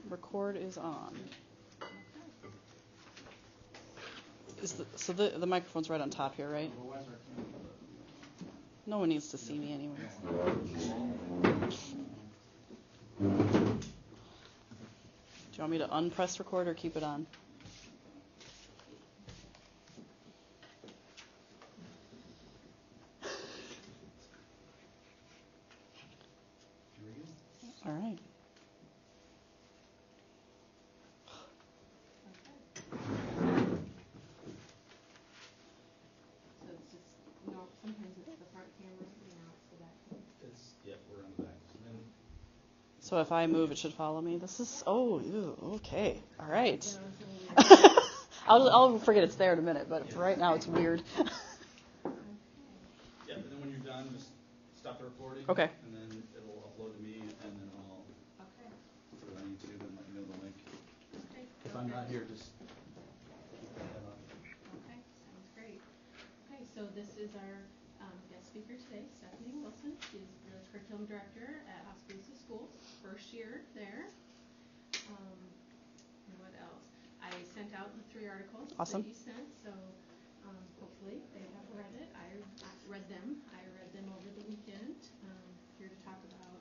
Record is on. So the microphone's right on top here, right? No one needs to see me anyways. Do you want me to unpress record or keep it on? All right. So if I move, it should follow me. This is, okay. All right. I'll forget it's there in a minute, but for right now it's weird. Yeah, and then when you're done, just stop the recording. Okay. And then it'll upload to me, and then I'll put it on YouTube and let you know the link. Okay. If I'm not here, just keep that up. Okay, sounds great. Okay, so this is our guest speaker today, Stephanie Wilson. She's the curriculum director at Oskaloosa Schools, first year there. And what else? I sent out the 3 articles Awesome. that you sent, so hopefully they have read it. I read them. I read them over the weekend. Here to talk about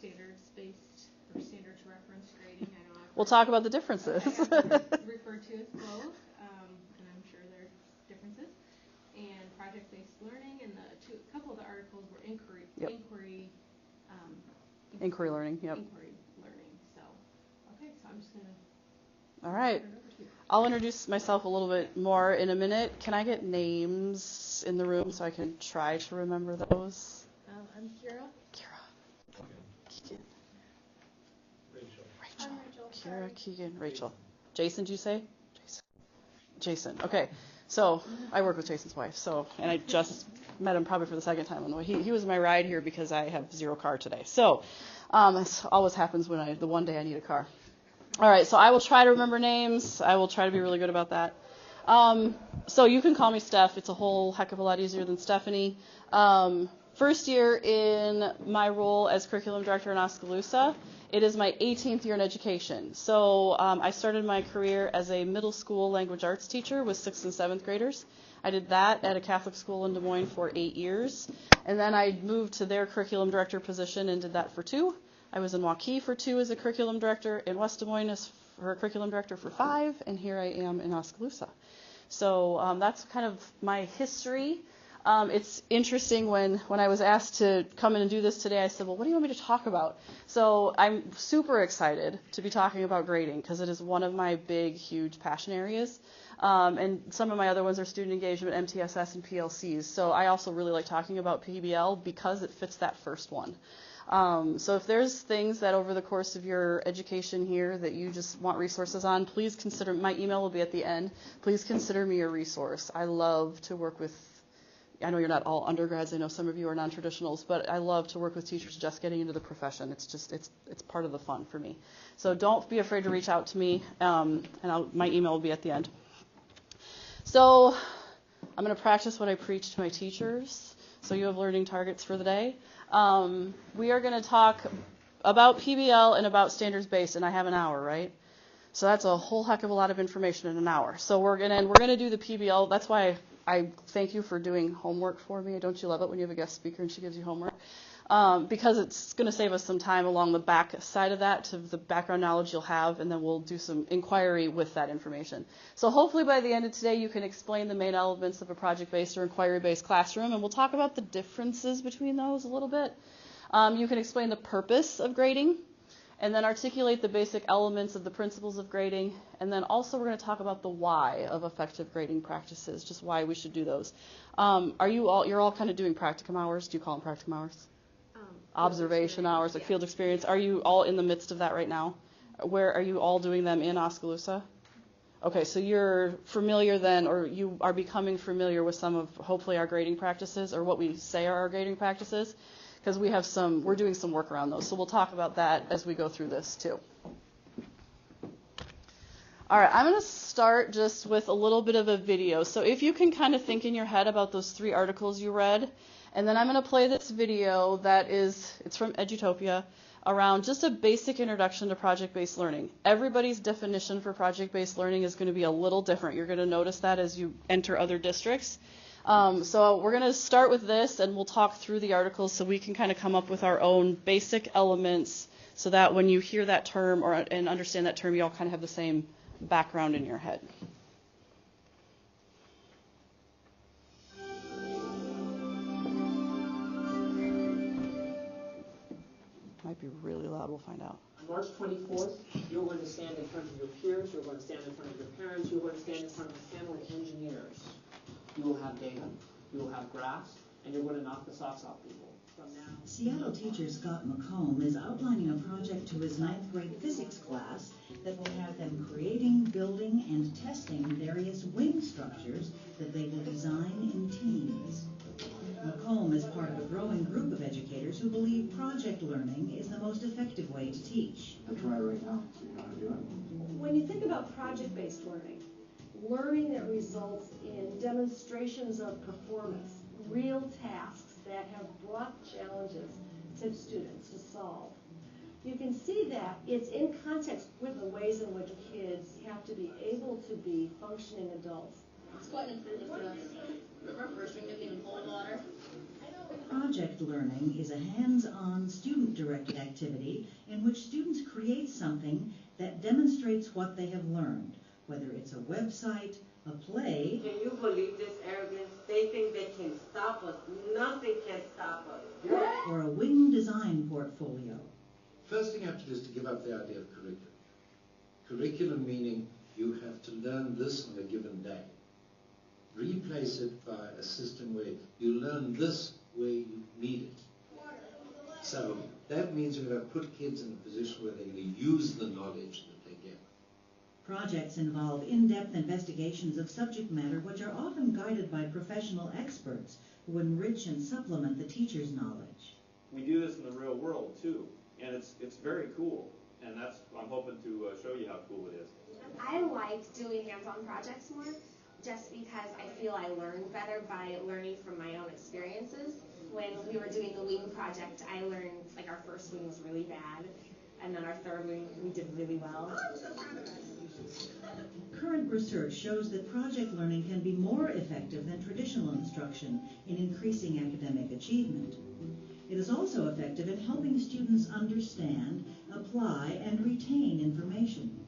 standards-based or standards reference grading. I know We'll talk about the differences. referred to as both, and I'm sure there are differences. And project-based learning, and a couple of the articles were inquiry learning. Yep. Inquiry learning. So, okay, so I'm just gonna. All right. I'll introduce myself a little bit more in a minute. Can I get names in the room so I can try to remember those? I'm Kira. Keegan. Rachel. I'm Rachel. Kira, Keegan, Rachel. Jason, did you say? Jason. Okay. So I work with Jason's wife. And I just met him probably for the second time on the way. He was my ride here because I have 0 car today. So this always happens when the one day I need a car. All right. So I will try to remember names. I will try to be really good about that. So you can call me Steph. It's a whole heck of a lot easier than Stephanie. First year in my role as curriculum director in Oskaloosa. It is my 18th year in education. So I started my career as a middle school language arts teacher with 6th and 7th graders. I did that at a Catholic school in Des Moines for 8 years. And then I moved to their curriculum director position and did that for 2. I was in Waukee for 2 as a curriculum director, in West Des Moines as her curriculum director for 5, and here I am in Oskaloosa. So that's kind of my history. It's interesting when I was asked to come in and do this today, I said, well, what do you want me to talk about? So I'm super excited to be talking about grading because it is one of my big, huge passion areas. And some of my other ones are student engagement, MTSS, and PLCs. So I also really like talking about PBL because it fits that first one. So if there's things that over the course of your education here that you just want resources on, please consider, my email will be at the end, please consider me a resource. I love to work with, I know you're not all undergrads, I know some of you are non-traditionals, but I love to work with teachers just getting into the profession. It's part of the fun for me. So don't be afraid to reach out to me, and my email will be at the end. So I'm going to practice what I preach to my teachers, so you have learning targets for the day. We are going to talk about PBL and about standards-based, and I have an hour, right? So that's a whole heck of a lot of information in an hour. So we're gonna do the PBL. That's why I thank you for doing homework for me. Don't you love it when you have a guest speaker and she gives you homework? Because it's going to save us some time along the back side of that to the background knowledge you'll have, and then we'll do some inquiry with that information. So hopefully by the end of today you can explain the main elements of a project-based or inquiry-based classroom, and we'll talk about the differences between those a little bit. You can explain the purpose of grading, and then articulate the basic elements of the principles of grading, and then also we're going to talk about the why of effective grading practices, just why we should do those. You're all kind of doing practicum hours? Do you call them practicum hours? Observation hours, like field experience. Are you all in the midst of that right now? Where are you all doing them in Oskaloosa? Okay, so you're familiar then, or you are becoming familiar with some of hopefully our grading practices, or what we say are our grading practices, because we're doing some work around those. So we'll talk about that as we go through this too. All right, I'm going to start just with a little bit of a video. So if you can kind of think in your head about those 3 articles you read, and then I'm going to play this video it's from Edutopia. around just a basic introduction to project-based learning. Everybody's definition for project-based learning is going to be a little different. You're going to notice that as you enter other districts. So we're going to start with this, and we'll talk through the articles so we can kind of come up with our own basic elements so that when you hear that term and understand that term, you all kind of have the same background in your head. Might be really loud, we'll find out. On March 24th, you're going to stand in front of your peers, you're going to stand in front of your parents, you're going to stand in front of a panel of engineers. You will have data, you will have graphs, and you're going to knock the socks off people. From now. Seattle teacher Scott McComb is outlining a project to his 9th grade physics class that will have them creating, building, and testing various wing structures that they will design in teams. McComb is part of a growing group of educators who believe project learning is the most effective way to teach. I'll try right now, so you know how to do it. When you think about project-based learning, learning that results in demonstrations of performance, real tasks that have brought challenges to students to solve, you can see that it's in context with the ways in which kids have to be able to be functioning adults. It's quite an improvement for us. Remember, first we didn't even hold water. Project learning is a hands-on, student-directed activity in which students create something that demonstrates what they have learned, whether it's a website, a play. Can you believe this arrogance? They think they can stop us. Nothing can stop us. Or a wing design portfolio. First thing you have to do is to give up the idea of curriculum. Curriculum meaning you have to learn this on a given day. Replace it by a system where you learn this where you need it. So that means you're going to put kids in a position where they're going to use the knowledge that they get. Projects involve in-depth investigations of subject matter which are often guided by professional experts who enrich and supplement the teacher's knowledge. We do this in the real world too, and it's very cool, and I'm hoping to show you how cool it is. I like doing hands-on projects more, just because I feel I learn better by learning from my own experiences. When we were doing the wing project, I learned, like, our first wing was really bad, and then our third wing we did really well. Current research shows that project learning can be more effective than traditional instruction in increasing academic achievement. It is also effective in helping students understand, apply, and retain information.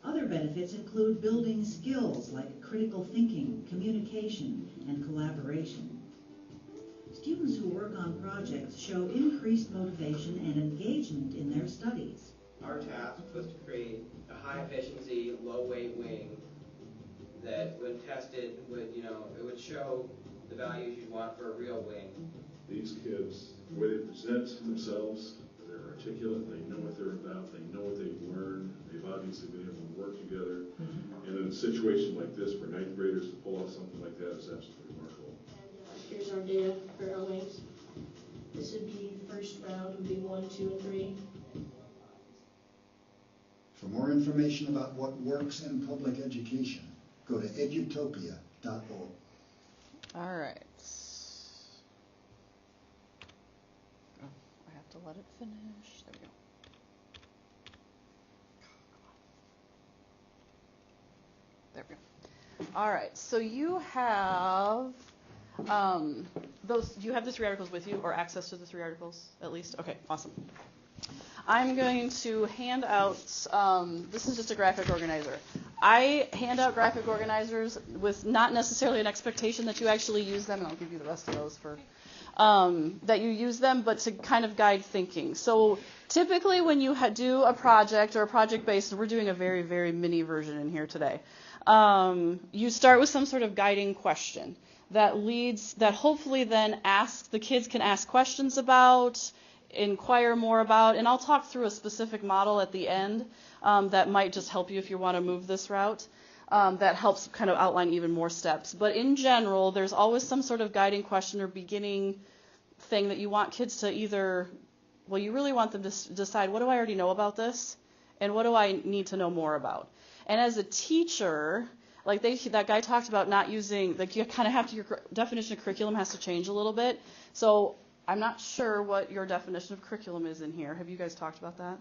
Other benefits include building skills like critical thinking, communication, and collaboration. Students who work on projects show increased motivation and engagement in their studies. Our task was to create a high-efficiency, low-weight wing that, when tested, it would show the values you'd want for a real wing. These kids, the way they present themselves, they're articulate, they know what they're about, they know what they've learned, they've obviously been able to work together. And in a situation like this, for 9th graders to pull off something like that is absolutely remarkable. Here's our data for our wings. This would be first round, would be 1, 2, and 3. For more information about what works in public education, go to edutopia.org. All right. Oh, I have to let it finish. There we go. There we go. All right. So you have those. Do you have the 3 articles with you, or access to the 3 articles at least? Okay. Awesome. I'm going to hand out. This is just a graphic organizer. I hand out graphic organizers with not necessarily an expectation that you actually use them, and I'll give you the rest of those for that you use them, but to kind of guide thinking. So typically when you do a project or a project-based, we're doing a very, very mini version in here today. You start with some sort of guiding question that hopefully then the kids can ask questions about, inquire more about, and I'll talk through a specific model at the end that might just help you if you want to move this route. That helps kind of outline even more steps. But in general, there's always some sort of guiding question or beginning thing that you want kids to you really want them to decide, what do I already know about this? And what do I need to know more about? And as a teacher, like that guy talked about not using, like you kind of have to, your definition of curriculum has to change a little bit. So I'm not sure what your definition of curriculum is in here. Have you guys talked about that?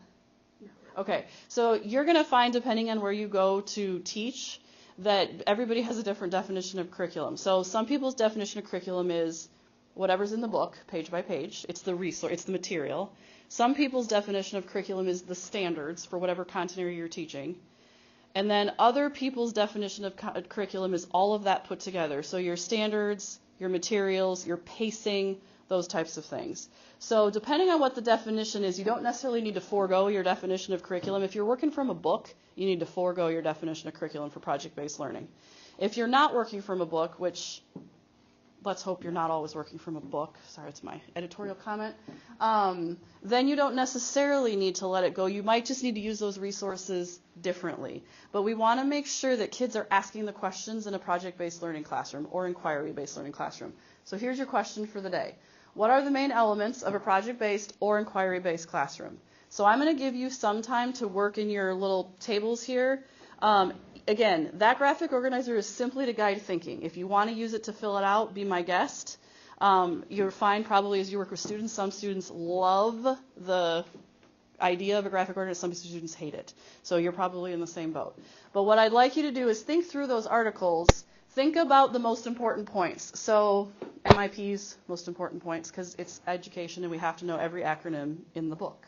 No. Okay, so you're going to find, depending on where you go to teach, that everybody has a different definition of curriculum. So some people's definition of curriculum is whatever's in the book, page by page. It's the resource, it's the material. Some people's definition of curriculum is the standards for whatever content area you're teaching. And then other people's definition of curriculum is all of that put together. So your standards, your materials, your pacing, those types of things. So depending on what the definition is, you don't necessarily need to forego your definition of curriculum. If you're working from a book, you need to forego your definition of curriculum for project-based learning. If you're not working from a book, which let's hope you're not always working from a book, sorry, it's my editorial comment, then you don't necessarily need to let it go. You might just need to use those resources differently. But we want to make sure that kids are asking the questions in a project-based learning classroom or inquiry-based learning classroom. So here's your question for the day. What are the main elements of a project-based or inquiry-based classroom? So I'm going to give you some time to work in your little tables here. Again, that graphic organizer is simply to guide thinking. If you want to use it to fill it out, be my guest. You'll find probably as you work with students, some students love the idea of a graphic organizer, some students hate it. So you're probably in the same boat. But what I'd like you to do is think through those articles. Think about the most important points. So MIP's most important points, because it's education and we have to know every acronym in the book.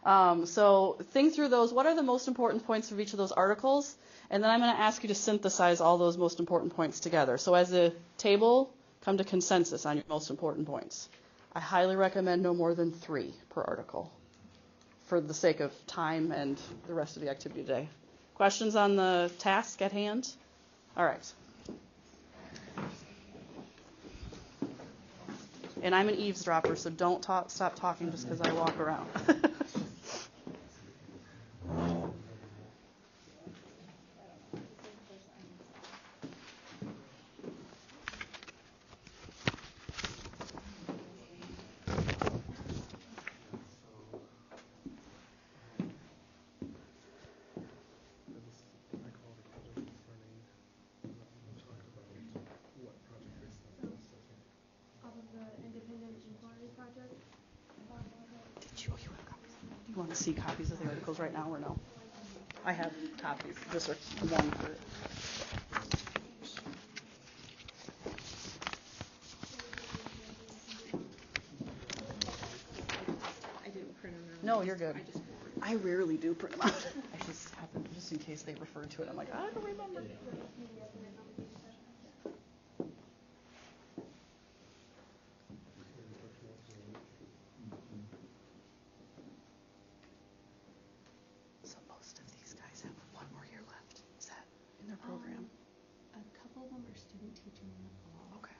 So think through those. What are the most important points of each of those articles? And then I'm going to ask you to synthesize all those most important points together. So as a table, come to consensus on your most important points. I highly recommend no more than 3 per article for the sake of time and the rest of the activity today. Questions on the task at hand? All right. And I'm an eavesdropper, so don't stop talking just because I walk around. Do you want to see copies of the articles right now or no? I have copies. Just one for it. I didn't print them out. No, you're good. I rarely do print them out. I just happen, just in case they refer to it. I'm like, I don't remember. So most of these guys have 1 more year left. Is that in their program? A couple of them are student teaching in the fall. Okay.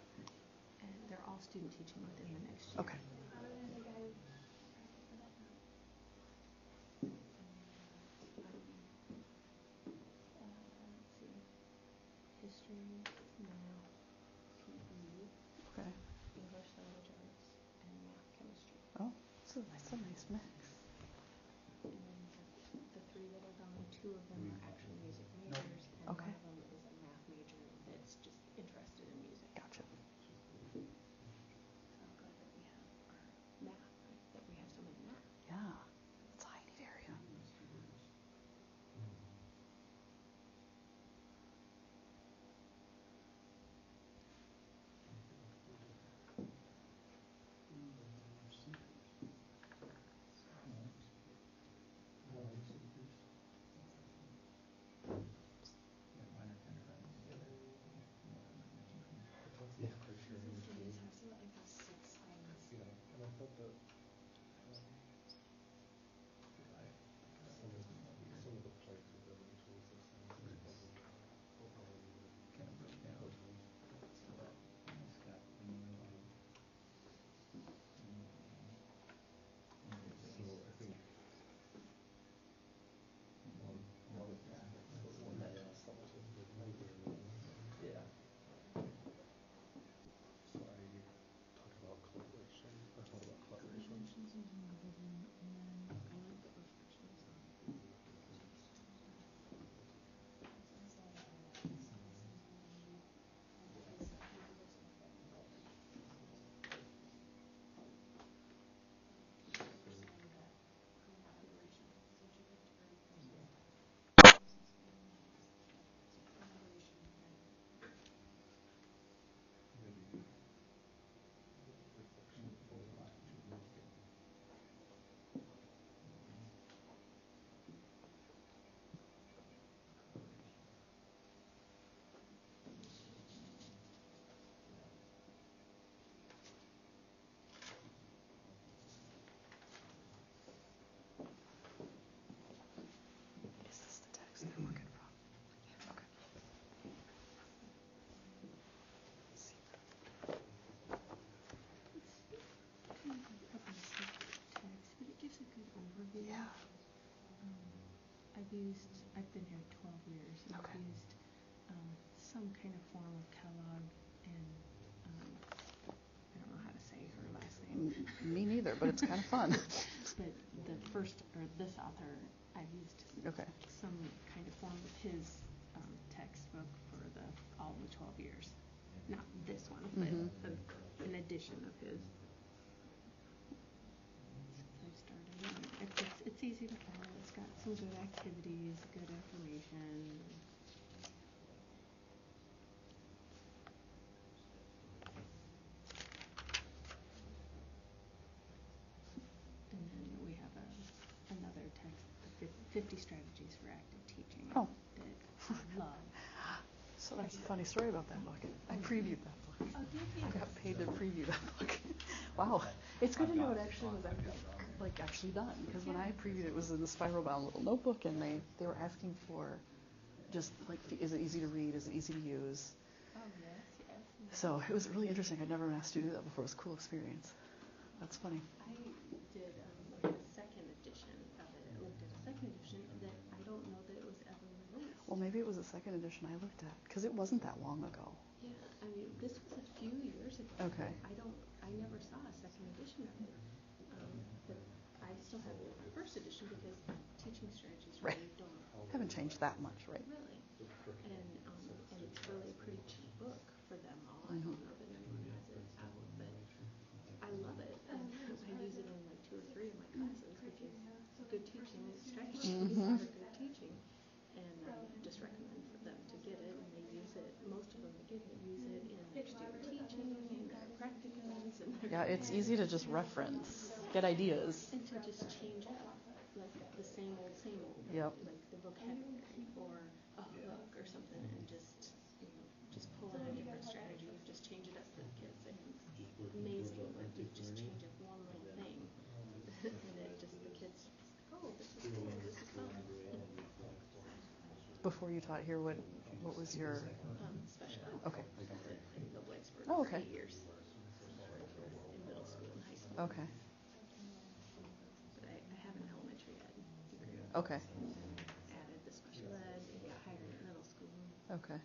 And they're all student teaching within the next year. Okay. History, math, PE, Okay. English language arts, and math chemistry. Oh, so that's a nice mix. And then the 3 that are gone, 2 of them are actually music majors, and Okay. 1 of them is a math major that's just interested in music. Gotcha. So good that we have our math, that we have somebody in math. Yeah, it's a high need area. I've been here 12 years, and Okay. I've used some kind of form of Kellogg, and I don't know how to say her last name. Me neither, but it's kind of fun. But this author, I've used some kind of form of his textbook for all the 12 years. Not this one, but an edition of his. Since I started, it's easy to follow. It's got some good activities, good information. And then we have another text, 50 Strategies for Active Teaching, that I love. So that's a funny story about that book. I previewed that book. Oh, did you? I got paid to preview that book. Wow. It's good to know it actually was actually done, because when I previewed it was in the spiral bound little notebook, and they were asking for just like, is it easy to read, is it easy to use? Oh, yes. So it was really interesting. I'd never been asked to do that before. It was a cool experience. That's funny. I did a second edition of it. I looked at a second edition that I don't know that it was ever released. Well, maybe it was the second edition I looked at, because it wasn't that long ago. Yeah, I mean, this was a few years ago. Okay. I never saw a second edition of it. But I still have the first edition because teaching strategies really Haven't changed that much, right? Really. And it's really a pretty cheap book for them all. I don't know that anyone has it out, but I love it. And I use it in like 2 or 3 of my classes because good teaching strategies are good teaching. And I just recommend for them to get it, and they use it. Most of them that get it use it in their student teaching and their practicums. Yeah, it's easy to just reference, get ideas. And to just change up, like the same old, Yep. like the vocabulary or a hook or something, and just pull in a different strategy. You just change it up for the kids, and it's amazing. Like you just change up one little thing, and it just the kids, oh, this is cool, this is fun. Before you taught here, what was your Special ed. Okay. In Bill Blacksburg Oh, for okay. 8 years. In middle school and high school. Okay. But I have an elementary ed degree. Okay. Added the special ed and got hired at middle school. Okay.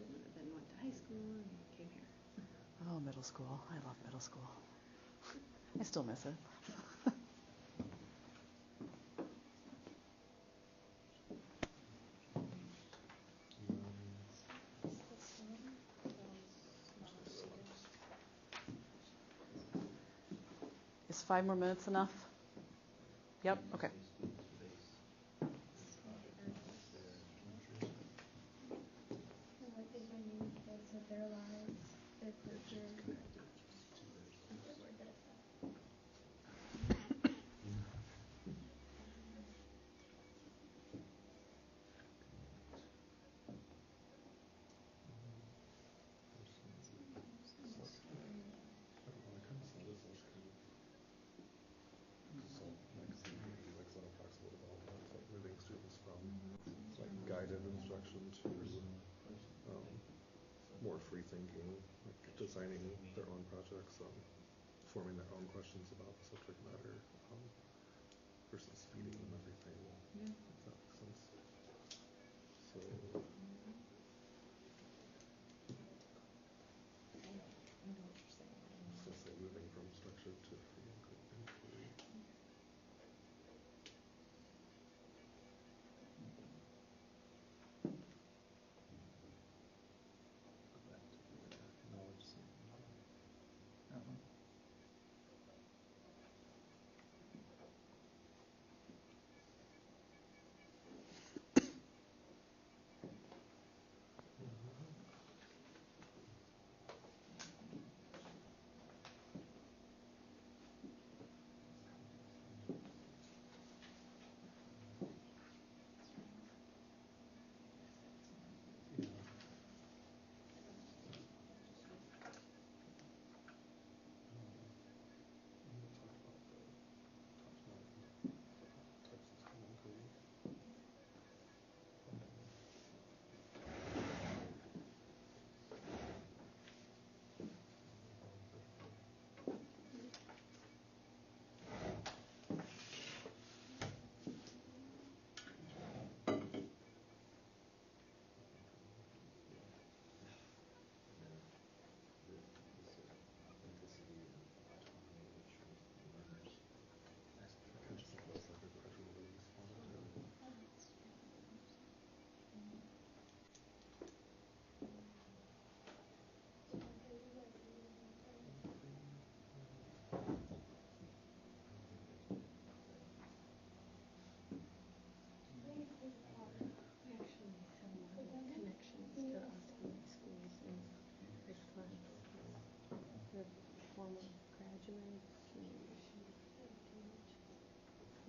Then went to high school and came here. Oh, middle school. I love middle school. I still miss it. Is 5 more minutes enough? Yep, okay. What did you use this with their lives, their culture? Guided instruction to more free thinking, like designing their own projects, forming their own questions about the subject matter, versus feeding them everything. Yeah. If that makes sense. So. I know what you're saying. So say moving from structure to free inquiry.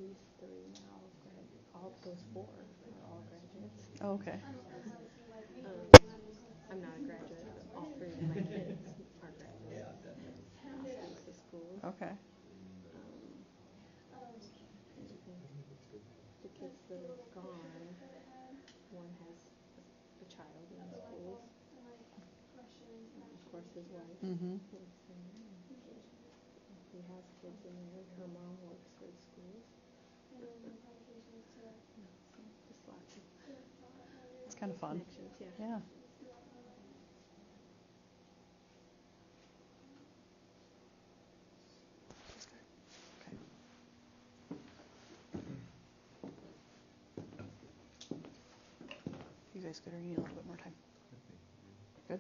least 3 now, all those 4 are all graduates. Oh, okay. I'm not a graduate, but all 3 of my kids are graduates. Masters of schools. Okay. The kids that are gone, one has a child in the schools. Of course, his wife Mm-hmm. works there. He has kids in there. Her mom works for the schools. So just lots of It's kind of fun. connections, yeah. Yeah. You guys good, or you need a little bit more time? Good?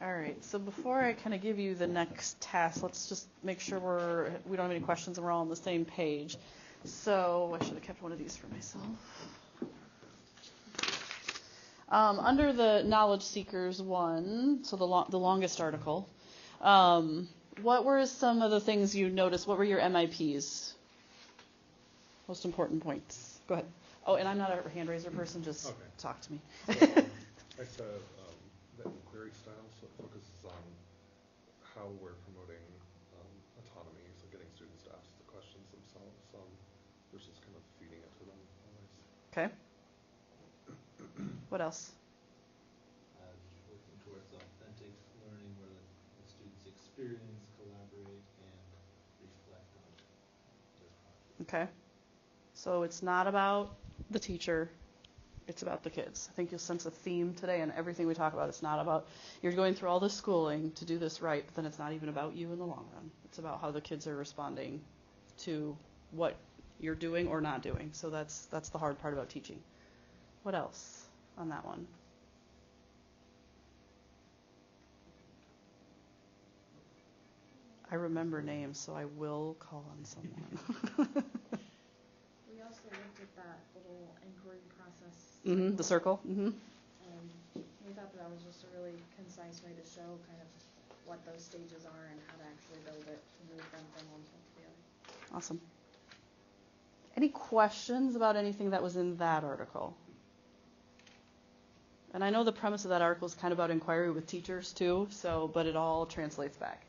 All right, so before I kind of give you the next task, let's just make sure we don't have any questions and we're all on the same page. So I should have kept one of these for myself. Under the knowledge seekers one, so the longest article, what were some of the things you noticed? What were your MIPs? Most important points. Go ahead. Oh, and I'm not a hand raiser person, just talk to me. So, I said the inquiry style, so it focuses on how we're promoting autonomy, so getting students to ask the questions themselves versus kind of feeding it to them always. Okay. What else? Working towards authentic learning where the students experience, collaborate, and reflect on their project. Okay. So it's not about the teacher, it's about the kids. I think you'll sense a theme today in everything we talk about. It's not about, you're going through all this schooling to do this right, but then it's not even about you in the long run. It's about how the kids are responding to what you're doing or not doing. So that's the hard part about teaching. What else on that one? I remember names, so I will call on someone. We also looked at that little inquiry process. Mm-hmm, the circle. Mm-hmm. And we thought that was just a really concise way to show kind of what those stages are and how to actually build it to move them from one point to the other. Awesome. Any questions about anything that was in that article? And I know the premise of that article is kind of about inquiry with teachers too, but it all translates back.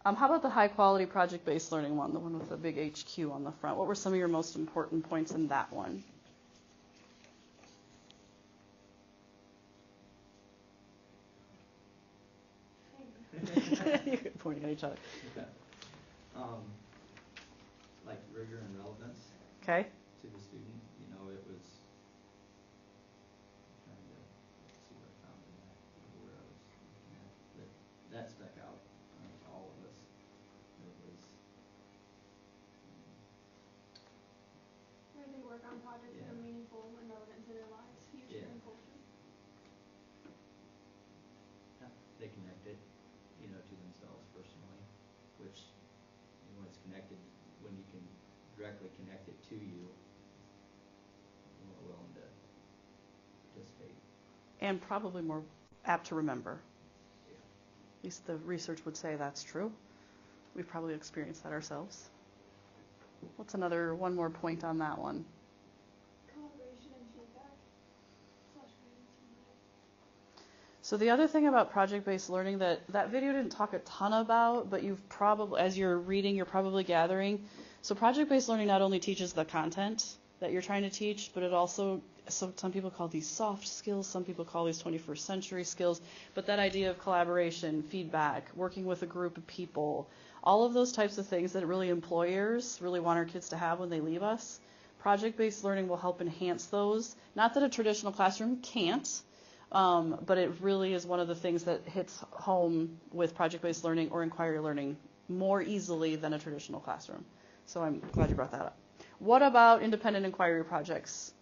How about the high quality project-based learning one, the one with the big HQ on the front? What were some of your most important points in that one? You're pointing at each other. Okay. Like rigor and relevance. Okay. To the student, it was. I'm trying to see what I found in that, where I was looking at, but that stuck out to all of us. It was. Where they work on projects that are meaningful and relevant to their lives, future and culture. They connect it, to themselves personally, which when it's connected, when you can directly connect it to you, you're more willing to participate. And probably more apt to remember. Yeah. At least the research would say that's true. We've probably experienced that ourselves. What's one more point on that one? Collaboration and feedback. So the other thing about project-based learning that video didn't talk a ton about, but you've probably, as you're reading, you're probably gathering. So project-based learning not only teaches the content that you're trying to teach, but it also, so some people call these soft skills, some people call these 21st century skills, but that idea of collaboration, feedback, working with a group of people, all of those types of things that really employers really want our kids to have when they leave us, project-based learning will help enhance those. Not that a traditional classroom can't, but it really is one of the things that hits home with project-based learning or inquiry learning more easily than a traditional classroom. So I'm glad you brought that up. What about independent inquiry projects?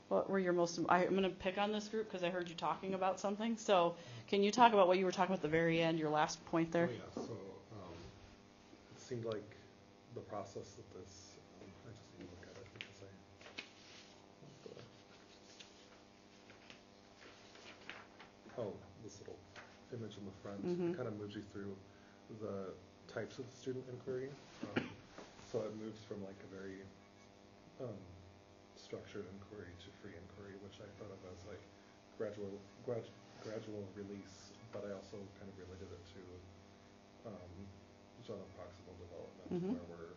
What were your most, I'm going to pick on this group because I heard you talking about something. So can you talk about what you were talking about at the very end, your last point there? Oh, yeah. So it seemed like the process of this, I just need to look at it because I this little image in the front kind of moves you through the types of student inquiry. So it moves from like a very structured inquiry to free inquiry, which I thought of as like gradual release, but I also kind of related it to zone of proximal development, where we're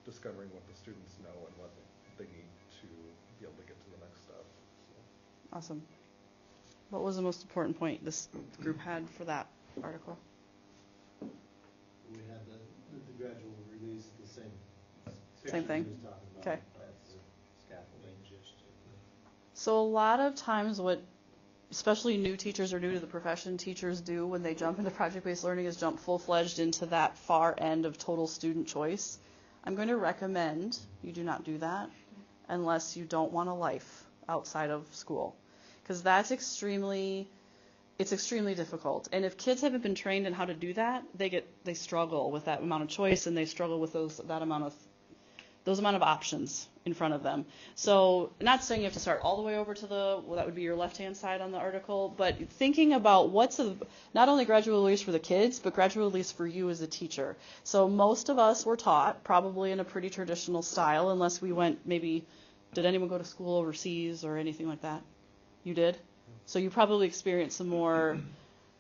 discovering what the students know and what they need to be able to get to the next step. So. Awesome. What was the most important point this group had for that article? We had the gradual release, the same thing. He was talking about. Okay. Scaffolding. So a lot of times what especially new teachers or new to the profession teachers do when they jump into project-based learning is jump full-fledged into that far end of total student choice. I'm going to recommend you do not do that unless you don't want a life outside of school, because that's extremely difficult. And if kids haven't been trained in how to do that, they struggle with that amount of choice, and they struggle with those amount of options in front of them. So not saying you have to start all the way over to that would be your left-hand side on the article, but thinking about not only gradual release for the kids, but gradual release for you as a teacher. So most of us were taught probably in a pretty traditional style, unless we went did anyone go to school overseas or anything like that? You did? So you probably experienced some more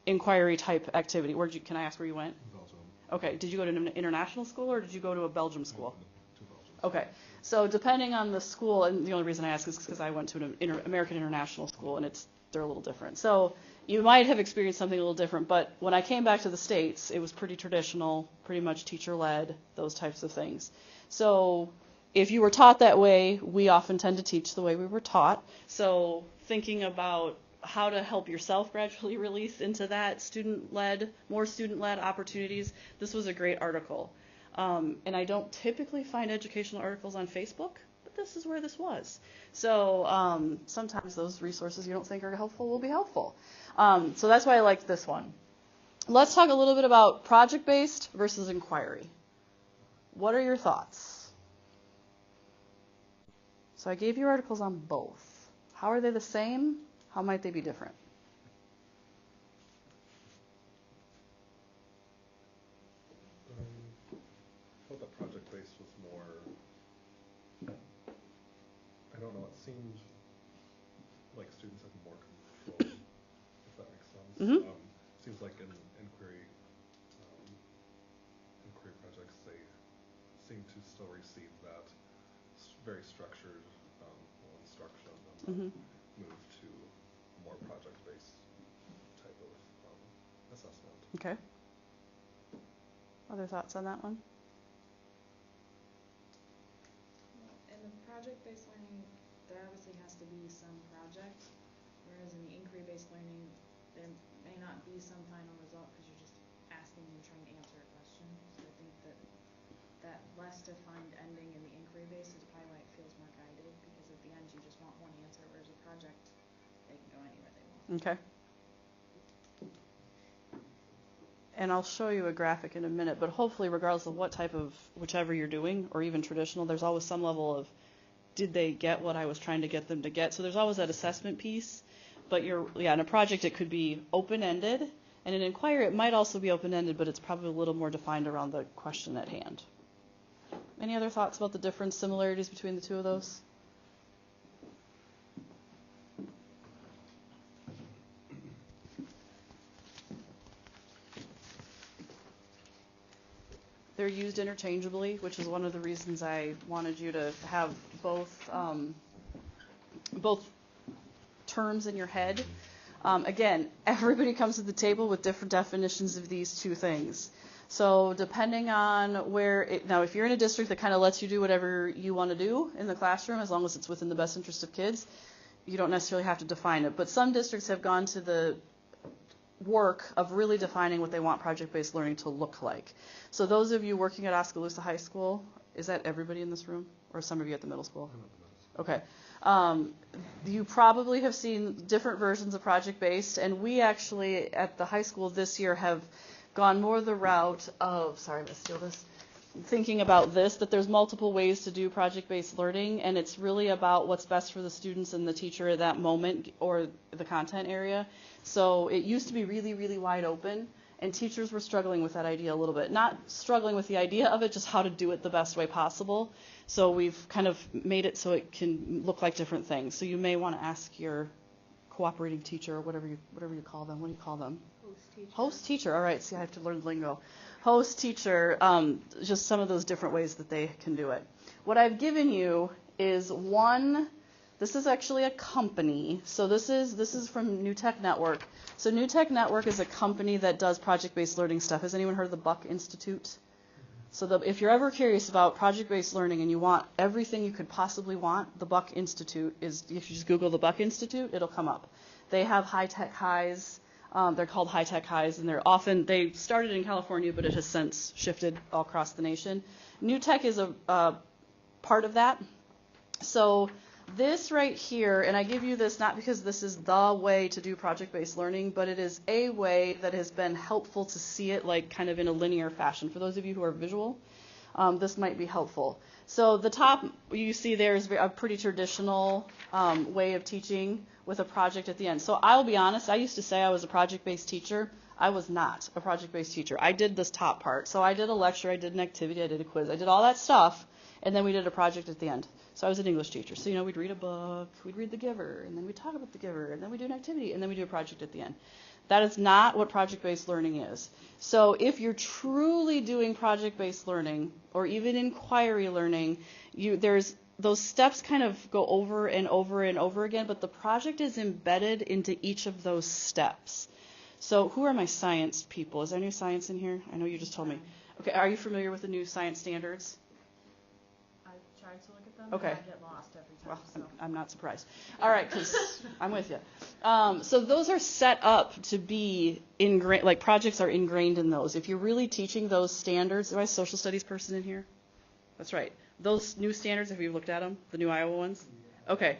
inquiry type activity. Can I ask where you went? Belgium. Okay. Did you go to an international school or did you go to a Belgium school? To Belgium. Okay. So depending on the school, and the only reason I ask is because I went to an American international school, and they're a little different. So you might have experienced something a little different, but when I came back to the States, it was pretty traditional, pretty much teacher-led, those types of things. So if you were taught that way, we often tend to teach the way we were taught. So thinking about how to help yourself gradually release into that more student-led opportunities, this was a great article. And I don't typically find educational articles on Facebook, but this is where this was. So sometimes those resources you don't think are helpful will be helpful. So that's why I liked this one. Let's talk a little bit about project-based versus inquiry. What are your thoughts? So I gave you articles on both. How are they the same? How might they be different? I thought that project-based was more, I don't know, it seemed like students had more control, if that makes sense. Mm-hmm. Seems like in inquiry projects, they seem to still receive that very structured instruction and then move to a more project-based type of assessment. Okay. Other thoughts on that one? In the project-based learning, there obviously has to be some project, whereas in the inquiry-based learning, there may not be some final result because you're just asking and trying to answer a question. So I think that less defined ending in the inquiry-based is probably why it feels more guided, because at the end you just want one answer, whereas a project, they can go anywhere they want. Okay. And I'll show you a graphic in a minute, but hopefully regardless of what type of, whichever you're doing, or even traditional, there's always some level of, did they get what I was trying to get them to get? So there's always that assessment piece, but in a project it could be open-ended, and in inquiry it might also be open-ended, but it's probably a little more defined around the question at hand. Any other thoughts about the different similarities between the two of those? They're used interchangeably, which is one of the reasons I wanted you to have both terms in your head. Again, everybody comes to the table with different definitions of these two things. So depending on now if you're in a district that kind of lets you do whatever you want to do in the classroom, as long as it's within the best interest of kids, you don't necessarily have to define it. But some districts have gone to the work of really defining what they want project-based learning to look like. So those of you working at Oskaloosa High School, is that everybody in this room, or some of you at the middle school? Okay. You probably have seen different versions of project-based, and we actually at the high school this year have gone more the route of, sorry, I'm going to steal this, thinking about this, that there's multiple ways to do project-based learning, and it's really about what's best for the students and the teacher at that moment or the content area. So it used to be really, really wide open, And teachers were struggling with that idea a little bit. Not struggling with the idea of it, just how to do it the best way possible. So we've kind of made it so it can look like different things. So you may want to ask your cooperating teacher or whatever you call them. What do you call them? Host teacher. Host teacher. All right. See, I have to learn the lingo. Host teacher. Just some of those different ways that they can do it. What I've given you is one. This is actually a company. So this is from New Tech Network. So New Tech Network is a company that does project-based learning stuff. Has anyone heard of the Buck Institute? So if you're ever curious about project-based learning and you want everything you could possibly want, the Buck Institute is, if you just Google the Buck Institute, it'll come up. They have high-tech highs. They're called high-tech highs, and they started in California, but it has since shifted all across the nation. New Tech is a part of that. So this right here, and I give you this not because this is the way to do project-based learning, but it is a way that has been helpful to see it like kind of in a linear fashion. For those of you who are visual, this might be helpful. So the top you see there is a pretty traditional way of teaching with a project at the end. So I'll be honest, I used to say I was a project-based teacher. I was not a project-based teacher. I did this top part. So I did a lecture, I did an activity, I did a quiz, I did all that stuff, and then we did a project at the end. So I was an English teacher. So, we'd read a book, we'd read The Giver, and then we'd talk about The Giver, and then we'd do an activity, and then we'd do a project at the end. That is not what project-based learning is. So if you're truly doing project-based learning, or even inquiry learning, there's those steps kind of go over and over and over again, but the project is embedded into each of those steps. So who are my science people? Is there any science in here? I know you just told me. Okay, are you familiar with the new science standards? Tried to look at them, okay. And I get lost every time. Well, I'm not surprised. All right, because I'm with you. So those are set up to be ingrained, like projects are ingrained in those. If you're really teaching those standards, am I a social studies person in here? That's right. Those new standards, have you looked at them, the new Iowa ones? Okay.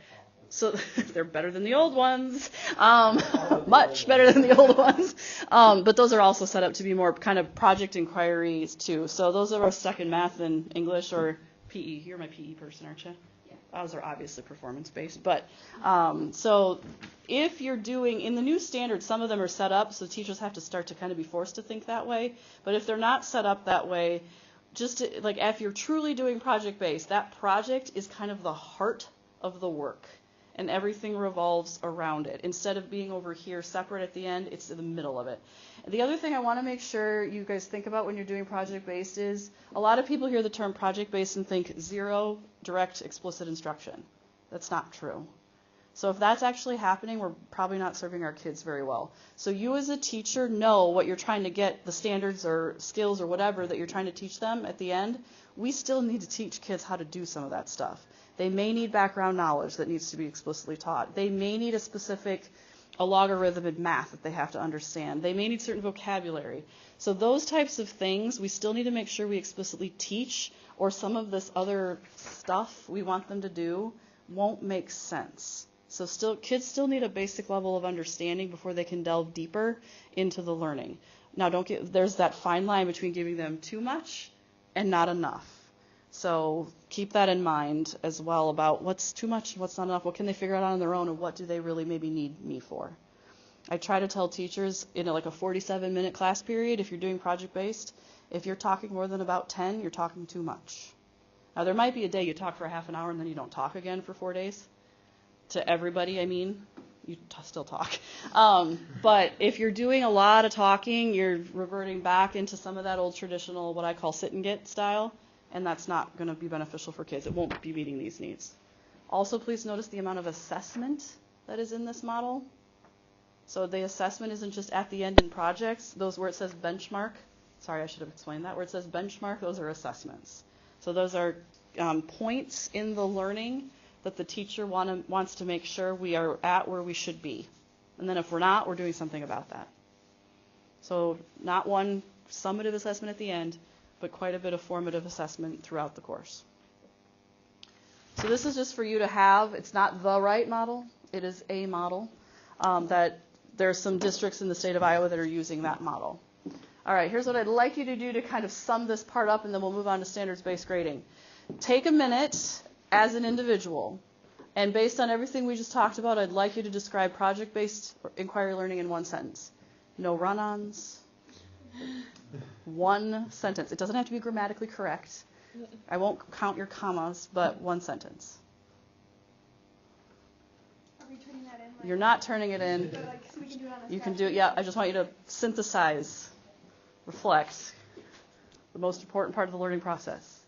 So they're better than the old ones, much better than the old ones. But those are also set up to be more kind of project inquiries too. So those are stuck in math and English or PE. You're my PE person, aren't you? Yeah. Those are obviously performance-based. But so if you're doing, in the new standards, some of them are set up, so teachers have to start to kind of be forced to think that way. But if they're not set up that way, like if you're truly doing project-based, that project is kind of the heart of the work. And everything revolves around it. Instead of being over here separate at the end, it's in the middle of it. The other thing I want to make sure you guys think about when you're doing project-based is a lot of people hear the term project-based and think zero direct explicit instruction. That's not true. So if that's actually happening, we're probably not serving our kids very well. So you as a teacher know what you're trying to get, the standards or skills or whatever that you're trying to teach them at the end. We still need to teach kids how to do some of that stuff. They may need background knowledge that needs to be explicitly taught. They may need a logarithm in math that they have to understand. They may need certain vocabulary. So those types of things, we still need to make sure we explicitly teach, or some of this other stuff we want them to do won't make sense. So kids still need a basic level of understanding before they can delve deeper into the learning. Now there's that fine line between giving them too much and not enough. So keep that in mind as well about what's too much and what's not enough. What can they figure out on their own, and what do they really maybe need me for? I try to tell teachers in like a 47-minute class period, if you're doing project-based, if you're talking more than about 10, you're talking too much. Now there might be a day you talk for a half an hour and then you don't talk again for 4 days. To everybody, I mean, you still talk. But if you're doing a lot of talking, you're reverting back into some of that old traditional, what I call sit and get style. And that's not going to be beneficial for kids. It won't be meeting these needs. Also, please notice the amount of assessment that is in this model. So the assessment isn't just at the end in projects. Those where it says benchmark, sorry, I should have explained that. Where it says benchmark, those are assessments. So those are points in the learning that the teacher wants to make sure we are at where we should be. And then if we're not, we're doing something about that. So not one summative assessment at the end, but quite a bit of formative assessment throughout the course. So this is just for you to have. It's not the right model. It is a model that there's some districts in the state of Iowa that are using that model. All right, here's what I'd like you to do to kind of sum this part up, and then we'll move on to standards-based grading. Take a minute as an individual, and based on everything we just talked about, I'd like you to describe project-based inquiry learning in one sentence. No run-ons, One sentence. It doesn't have to be grammatically correct. I won't count your commas, but one sentence. Are we turning that in? You're not turning it in. So, so we can do it on a You can do it, yeah. I just want you to synthesize, reflect, the most important part of the learning process.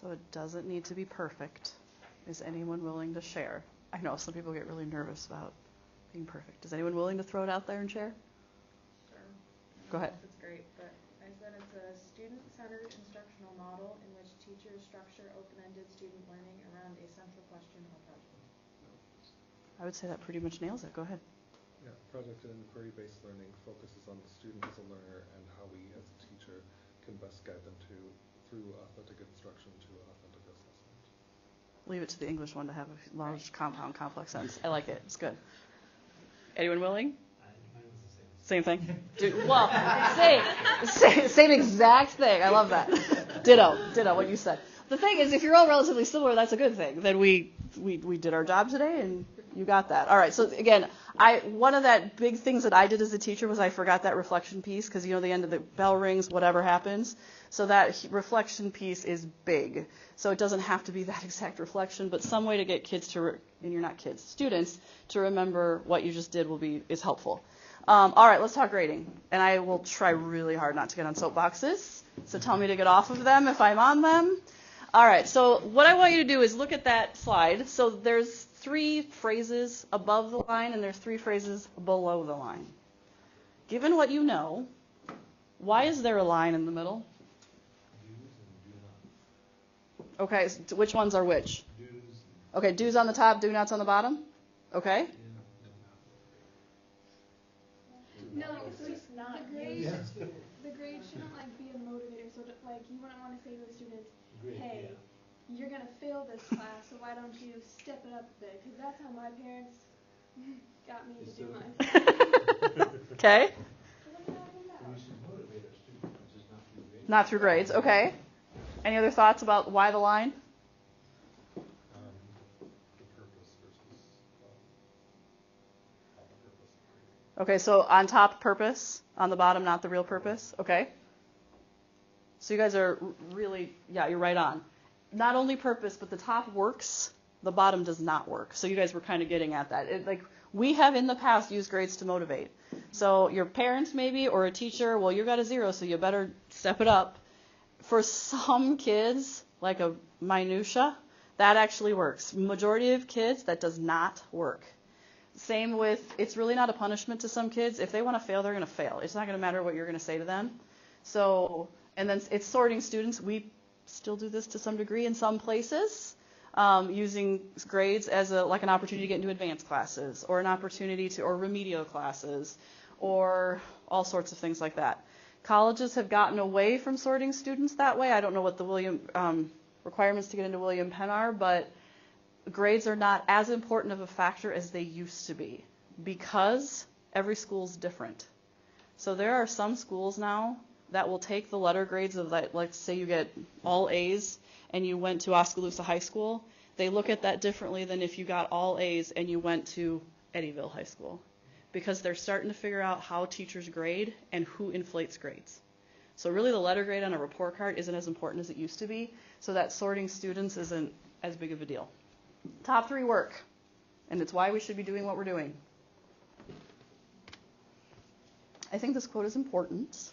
So it doesn't need to be perfect. Is anyone willing to share? I know some people get really nervous about being perfect. Is anyone willing to throw it out there and share? Sure. Go ahead. It's great, but I said it's a student-centered instructional model in which teachers structure open-ended student learning around a central question or project. I would say that pretty much nails it. Go ahead. Yeah, project and inquiry-based learning focuses on the student as a learner and how we as a teacher can best guide them through authentic instruction to authentic assessment. Leave it to the English one to have a large, compound, complex sense. I like it. It's good. Anyone willing? Mine was the same. Same thing? Same exact thing. I love that. Ditto what you said. The thing is, if you're all relatively similar, that's a good thing. Then we did our job today, and you got that. All right, so again, one of that big things that I did as a teacher was I forgot that reflection piece, because the end of the bell rings, whatever happens. So that reflection piece is big. So it doesn't have to be that exact reflection, but some way to get kids and you're not kids, students, to remember what you just did is helpful. All right, let's talk grading. And I will try really hard not to get on soapboxes. So tell me to get off of them if I'm on them. All right, so what I want you to do is look at that slide. So there's 3 phrases above the line and there's 3 phrases below the line. Given what you know, why is there a line in the middle? Okay, so which ones are which? Okay, do's on the top, do nots on the bottom? Okay. No, it's just not grade. Yeah. The grade shouldn't be a motivator. So you wouldn't want to say to the students, hey, you're going to fail this class, so why don't you step it up a bit? Because that's how my parents got me to do mine. Okay. We should motivate our students, just not through grades. Not through grades, okay. Any other thoughts about why the line? The purpose versus not the purpose of grading. Okay, so on top, purpose. On the bottom, not the real purpose. Okay. So you guys are really, you're right on. Not only purpose, but the top works, the bottom does not work. So you guys were kind of getting at that. We have in the past used grades to motivate. So your parents maybe, or a teacher, well, you got a 0, so you better step it up. For some kids, like a minutia, that actually works. Majority of kids, that does not work. Same with, it's really not a punishment to some kids. If they want to fail, they're going to fail. It's not going to matter what you're going to say to them. So, and then it's sorting students. We still do this to some degree in some places, using grades as an opportunity to get into advanced classes, or an opportunity or remedial classes, or all sorts of things like that. Colleges have gotten away from sorting students that way. I don't know what the requirements to get into William Penn are, but grades are not as important of a factor as they used to be, because every school's different. So there are some schools now that will take the letter grades of let's say you get all A's and you went to Oskaloosa High School. They look at that differently than if you got all A's and you went to Eddyville High School, because they're starting to figure out how teachers grade and who inflates grades. So really the letter grade on a report card isn't as important as it used to be, so that sorting students isn't as big of a deal. Top 3 work, and it's why we should be doing what we're doing. I think this quote is important.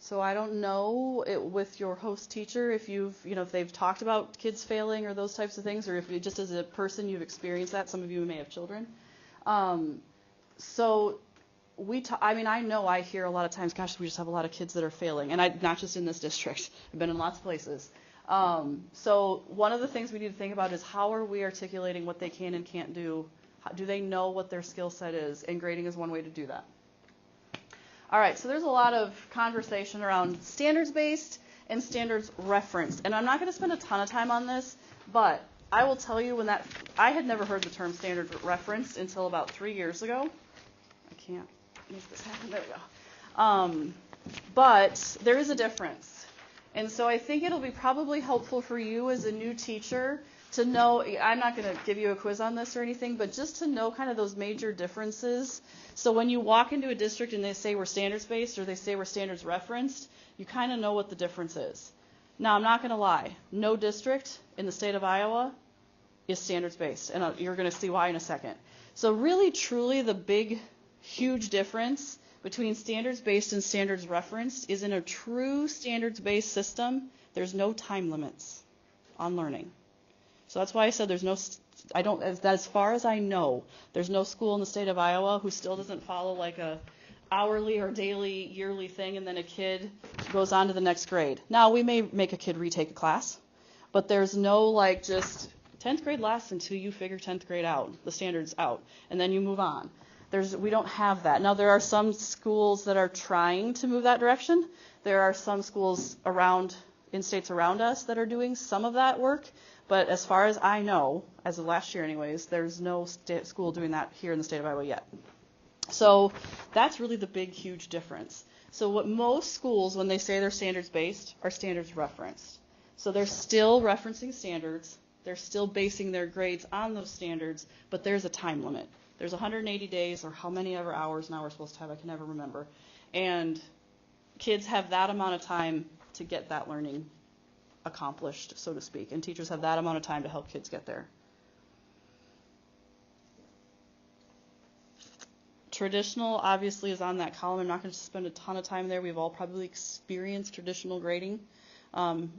So I don't know with your host teacher if if they've talked about kids failing or those types of things, or if you just as a person you've experienced that. Some of you may have children. So I know I hear a lot of times, gosh, we just have a lot of kids that are failing, and not just in this district. I've been in lots of places. So one of the things we need to think about is how are we articulating what they can and can't do? Do they know what their skill set is? And grading is one way to do that. All right, so there's a lot of conversation around standards-based and standards referenced. And I'm not going to spend a ton of time on this, but I will tell you I had never heard the term standard referenced until about 3 years ago. I can't make this happen. There we go. But there is a difference. And so I think it'll be probably helpful for you as a new teacher to know, I'm not going to give you a quiz on this or anything, but just to know kind of those major differences. So when you walk into a district and they say we're standards-based or they say we're standards referenced, you kind of know what the difference is. Now, I'm not going to lie. No district in the state of Iowa is standards-based, and you're going to see why in a second. So really, truly, the big, huge difference between standards-based and standards referenced is in a true standards-based system, there's no time limits on learning. So that's why I said as far as I know, there's no school in the state of Iowa who still doesn't follow like a hourly or daily, yearly thing, and then a kid goes on to the next grade. Now, we may make a kid retake a class, but there's no just 10th grade lasts until you figure 10th grade out, the standards out, and then you move on. We don't have that. Now, there are some schools that are trying to move that direction. There are some schools in states around us that are doing some of that work. But as far as I know, as of last year anyways, there's no school doing that here in the state of Iowa yet. So that's really the big, huge difference. So what most schools, when they say they're standards-based, are standards referenced. So they're still referencing standards. They're still basing their grades on those standards, but there's a time limit. There's 180 days or how many ever hours now we're supposed to have, I can never remember. And kids have that amount of time to get that learning accomplished, so to speak, and teachers have that amount of time to help kids get there. Traditional obviously is on that column. I'm not going to spend a ton of time there. We've all probably experienced traditional grading, and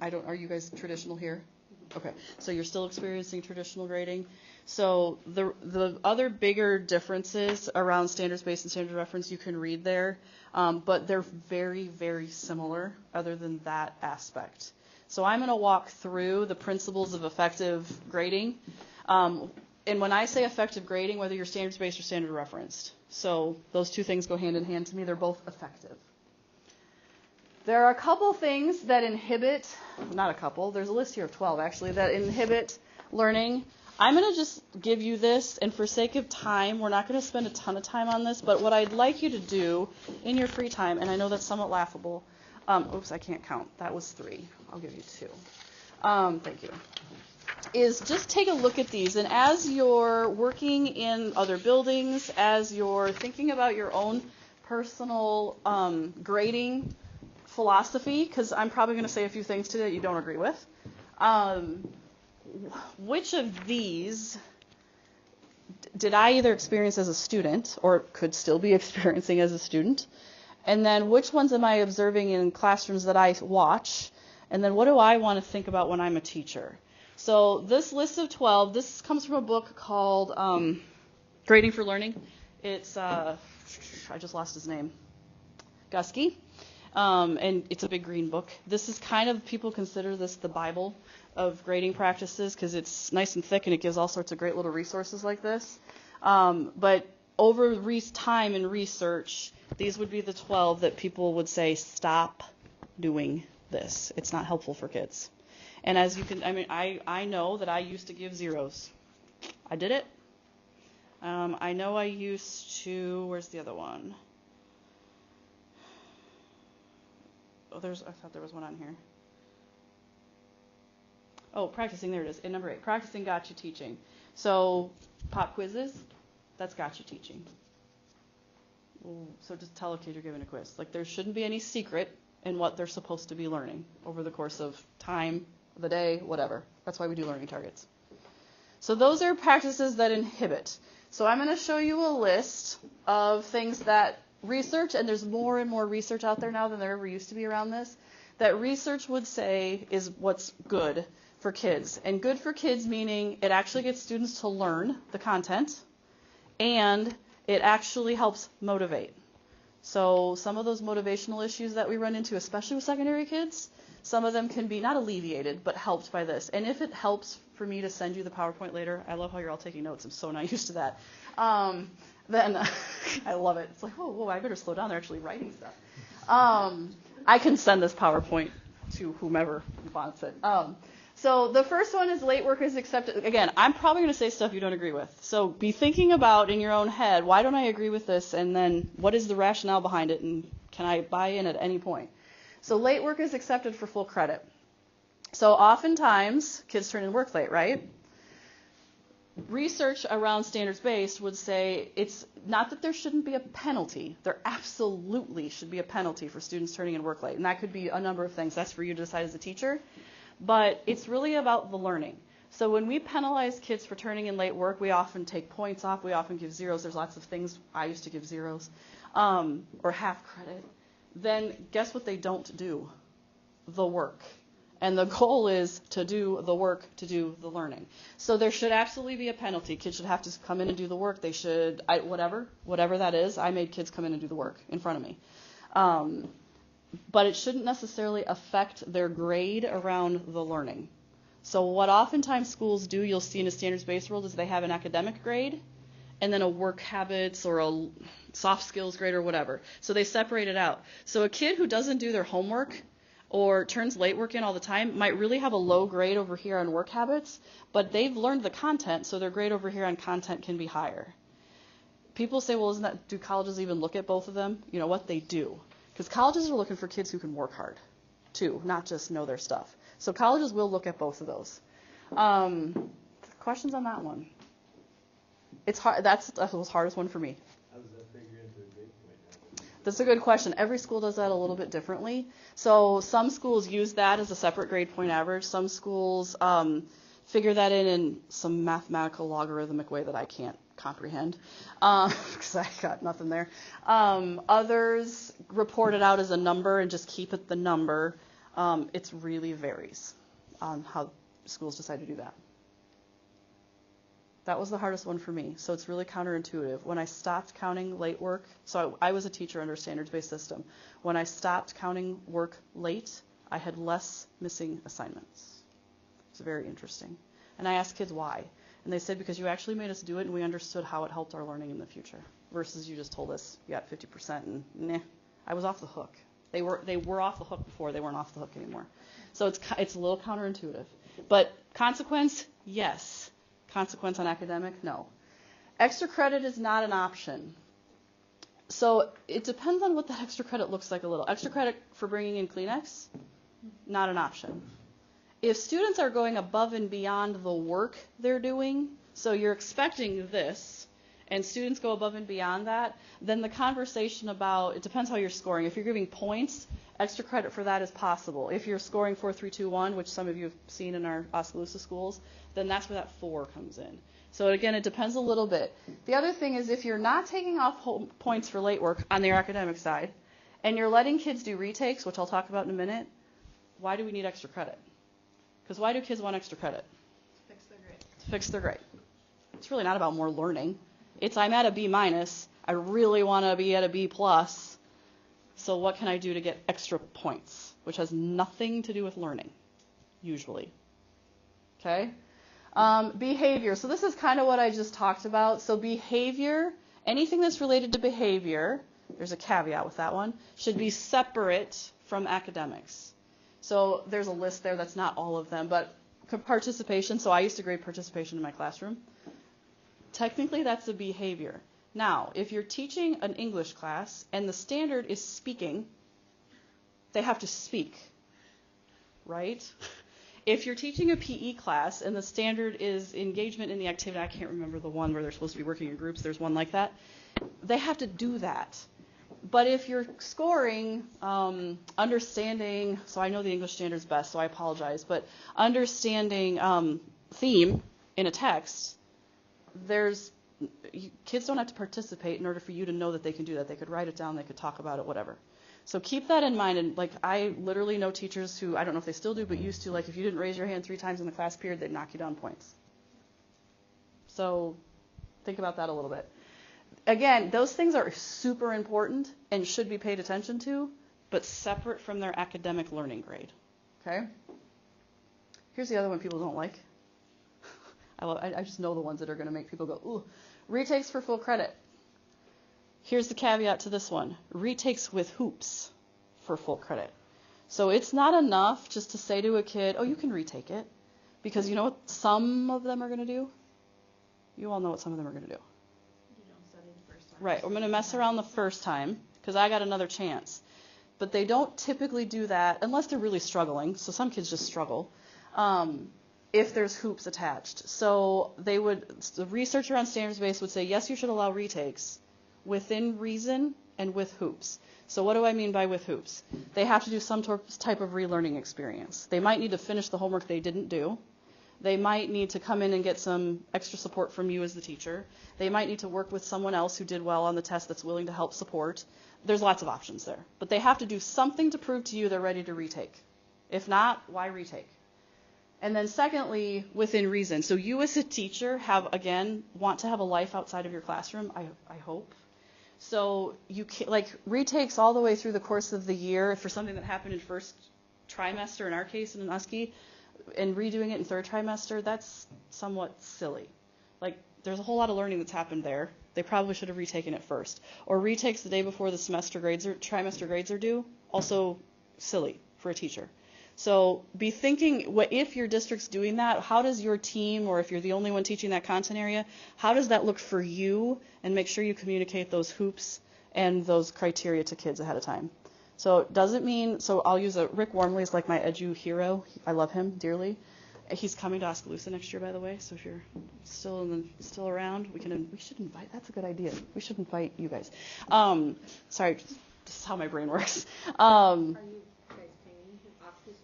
are you guys traditional here? Okay, so you're still experiencing traditional grading. So the other bigger differences around standards-based and standard reference you can read there, but they're very, very similar other than that aspect. So I'm going to walk through the principles of effective grading. And when I say effective grading, whether you're standards-based or standard referenced. So those two things go hand in hand to me. They're both effective. There are a couple things that inhibit, not a couple, there's a list here of 12 actually, that inhibit learning. I'm going to just give you this, and for sake of time, we're not going to spend a ton of time on this, but what I'd like you to do in your free time, and I know that's somewhat laughable, oops, I can't count. That was 3. I'll give you 2. Thank you. Is just take a look at these. And as you're working in other buildings, as you're thinking about your own personal grading philosophy, because I'm probably going to say a few things today that you don't agree with, which of these did I either experience as a student or could still be experiencing as a student? And then which ones am I observing in classrooms that I watch? And then what do I want to think about when I'm a teacher? So this list of 12, this comes from a book called Grading for Learning. It's, I just lost his name, Gusky. And it's a big green book. This is kind of, people consider this the Bible of grading practices because it's nice and thick and it gives all sorts of great little resources like this. But over time and research, these would be the 12 that people would say, stop doing this. It's not helpful for kids. And as you can, I know that I used to give zeros. I did it. I know I used to, where's the other one? I thought there was one on here. Oh, practicing, there it is, in number 8. Practicing got you teaching. So pop quizzes, that's got you teaching. So just tell a kid you're giving a quiz. Like, there shouldn't be any secret in what they're supposed to be learning over the course of time, the day, whatever. That's why we do learning targets. So those are practices that inhibit. So I'm going to show you a list of things that research, and there's more and more research out there now than there ever used to be around this, that research would say is what's good for kids. And good for kids meaning it actually gets students to learn the content, and it actually helps motivate. So some of those motivational issues that we run into, especially with secondary kids, some of them can be not alleviated, but helped by this. And if it helps for me to send you the PowerPoint later, I love how you're all taking notes. I'm so not used to that. Then I love it. It's like, whoa, I better slow down. They're actually writing stuff. I can send this PowerPoint to whomever wants it. So the first one is late work is accepted. Again, I'm probably going to say stuff you don't agree with. So be thinking about in your own head, why don't I agree with this? And then what is the rationale behind it? And can I buy in at any point? So late work is accepted for full credit. So oftentimes, kids turn in work late, right? Research around standards-based would say it's not that there shouldn't be a penalty. There absolutely should be a penalty for students turning in work late. And that could be a number of things. That's for you to decide as a teacher. But it's really about the learning. So when we penalize kids for turning in late work, we often take points off. We often give zeros. There's lots of things. I used to give zeros or half credit. Then guess what they don't do? The work. And the goal is to do the work, to do the learning. So there should absolutely be a penalty. Kids should have to come in and do the work. They should, whatever that is. I made kids come in and do the work in front of me. But it shouldn't necessarily affect their grade around the learning. So what oftentimes schools do, you'll see in a standards-based world, is they have an academic grade and then a work habits or a soft skills grade or whatever. So they separate it out. So a kid who doesn't do their homework or turns late work in all the time might really have a low grade over here on work habits, but they've learned the content, so their grade over here on content can be higher. People say, well, do colleges even look at both of them? You know what? They do. Because colleges are looking for kids who can work hard, too, not just know their stuff. So colleges will look at both of those. Questions on that one? It's hard. That's the hardest one for me. How does that figure into a grade point? That's a good question. Every school does that a little bit differently. So some schools use that as a separate grade point average. Some schools figure that in some mathematical logarithmic way that I can't comprehend because I got nothing there. Others report it out as a number and just keep it the number. It really varies on how schools decide to do that. That was the hardest one for me. So it's really counterintuitive. When I stopped counting late work, so I was a teacher under a standards-based system. When I stopped counting work late, I had less missing assignments. It's very interesting. And I asked kids why. And they said, because you actually made us do it and we understood how it helped our learning in the future. Versus you just told us you got 50% and I was off the hook. They were off the hook before, they weren't off the hook anymore. So it's a little counterintuitive. But consequence, yes. Consequence on academic, no. Extra credit is not an option. So it depends on what that extra credit looks like a little. Extra credit for bringing in Kleenex, not an option. If students are going above and beyond the work they're doing, so you're expecting this, and students go above and beyond that, then the conversation about, it depends how you're scoring. If you're giving points, extra credit for that is possible. If you're scoring 4, 3, 2, 1, which some of you have seen in our Oskaloosa schools, then that's where that 4 comes in. So again, it depends a little bit. The other thing is if you're not taking off points for late work on their academic side, and you're letting kids do retakes, which I'll talk about in a minute, why do we need extra credit? Because why do kids want extra credit? To fix their grade. To fix their grade. It's really not about more learning. It's I'm at a B-. I really want to be at a B+. So what can I do to get extra points? Which has nothing to do with learning, usually. Okay? Behavior. So this is kind of what I just talked about. So behavior, anything that's related to behavior, there's a caveat with that one, should be separate from academics. So there's a list there, that's not all of them, but participation, so I used to grade participation in my classroom. Technically that's a behavior. Now, if you're teaching an English class and the standard is speaking, they have to speak, right? If you're teaching a PE class and the standard is engagement in the activity, I can't remember the one where they're supposed to be working in groups, there's one like that, they have to do that. But if you're scoring understanding, so I know the English standard's best, so I apologize, but understanding theme in a text, kids don't have to participate in order for you to know that they can do that. They could write it down, they could talk about it, whatever. So keep that in mind. And like, I literally know teachers who, I don't know if they still do, but used to, like, if you didn't raise your hand 3 times in the class period, they'd knock you down points. So think about that a little bit. Again, those things are super important and should be paid attention to, but separate from their academic learning grade. Okay? Here's the other one people don't like. I just know the ones that are going to make people go, ooh. Retakes for full credit. Here's the caveat to this one. Retakes with hoops for full credit. So it's not enough just to say to a kid, oh, you can retake it. Because you know what some of them are going to do? You all know what some of them are going to do. Right, I'm going to mess around the first time because I got another chance. But they don't typically do that unless they're really struggling. So some kids just struggle if there's hoops attached. So the research around standards-based would say, yes, you should allow retakes within reason and with hoops. So what do I mean by with hoops? They have to do some type of relearning experience. They might need to finish the homework they didn't do. They might need to come in and get some extra support from you as the teacher. They might need to work with someone else who did well on the test that's willing to help support. There's lots of options there. But they have to do something to prove to you they're ready to retake. If not, why retake? And then secondly, within reason. So you as a teacher want to have a life outside of your classroom, I hope. So you retakes all the way through the course of the year for something that happened in first trimester, in our case, in an USCI, and redoing it in third trimester, that's somewhat silly. Like, there's a whole lot of learning that's happened there. They probably should have retaken it first. Or retakes the day before the trimester grades are due, also silly for a teacher. So be thinking, if your district's doing that, how does your team, or if you're the only one teaching that content area, how does that look for you? And make sure you communicate those hoops and those criteria to kids ahead of time. So it doesn't mean, so I'll use Rick Wormley is like my edu hero. I love him dearly. He's coming to Oskaloosa next year, by the way. So if you're still around, we should invite. That's a good idea. We should invite you guys. Sorry, this is how my brain works. Are you guys paying Oxford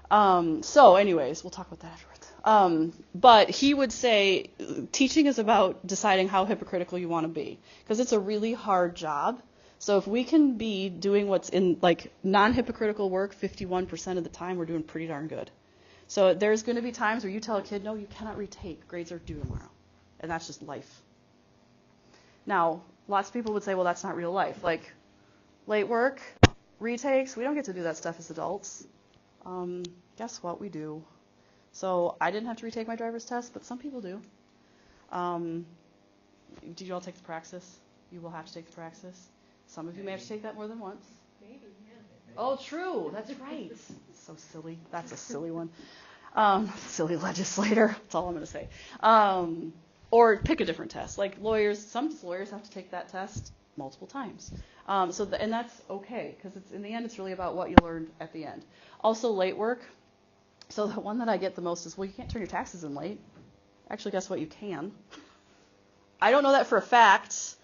schools? So anyways, we'll talk about that afterwards. But he would say teaching is about deciding how hypocritical you want to be, because it's a really hard job. So if we can be doing what's in like non-hypocritical work 51% of the time, we're doing pretty darn good. So there's going to be times where you tell a kid, no, you cannot retake. Grades are due tomorrow. And that's just life. Now, lots of people would say, well, that's not real life. Like late work, retakes, we don't get to do that stuff as adults. Guess what? We do. So I didn't have to retake my driver's test, but some people do. Did you all take the praxis? You will have to take the praxis. Some of you may have to take that more than once. Maybe, yeah. Oh, true. That's right. So silly. That's a silly one. Silly legislator. That's all I'm going to say. Or pick a different test. Like lawyers, some lawyers have to take that test multiple times. And that's okay, because in the end, it's really about what you learned at the end. Also, late work. So the one that I get the most is, well, you can't turn your taxes in late. Actually, guess what? You can. I don't know that for a fact.